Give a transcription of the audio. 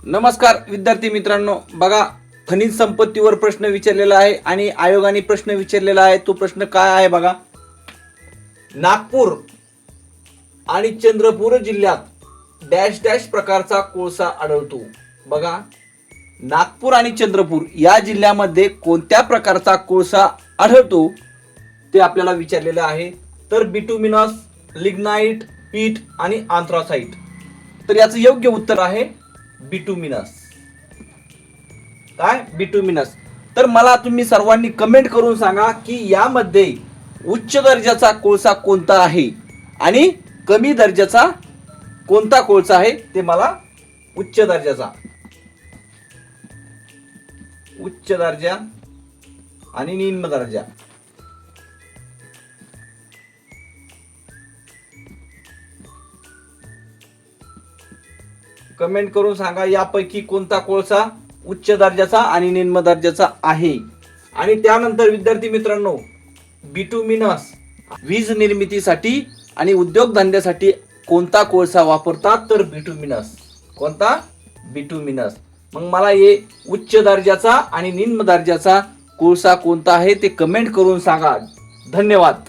नमस्कार विद्यार्थी मित्रांनो, बघा खनिज संपत्तीवर प्रश्न विचारलेला आहे आणि आयोगाने प्रश्न विचारलेला आहे. तो प्रश्न काय आहे बघा. नागपूर आणि चंद्रपूर जिल्ह्यात डॅश डॅश प्रकारचा कोळसा आढळतो. बघा, नागपूर आणि चंद्रपूर या जिल्ह्यामध्ये कोणत्या प्रकारचा कोळसा आढळतो ते आपल्याला विचारलेलं आहे. तर बिटुमिनस, लिग्नाइट, पीट आणि आंथ्रासाइट. तर याचं योग्य उत्तर आहे बिटुमिनस. काय? बिटुमिनस. तर मला तुम्ही सर्वांनी कमेंट करून सांगा की यामध्ये उच्च दर्जाचा कोळसा कोणता आहे आणि कमी दर्जाचा कोणता कोळसा आहे ते मला उच्च दर्जा आणि निम्न दर्जा कमेंट करून सांगा यापैकी कोणता कोळसा उच्च दर्जाचा आणि निम्न दर्जाचा आहे. आणि त्यानंतर विद्यार्थी मित्रांनो, बिटुमिनस वीज निर्मितीसाठी आणि उद्योगधंद्यासाठी कोणता कोळसा वापरतात? तर बिटुमिनस. कोणता? बिटुमिनस. मग मला हे उच्च दर्जाचा आणि निम्न दर्जाचा कोळसा कोणता आहे ते कमेंट करून सांगा. धन्यवाद.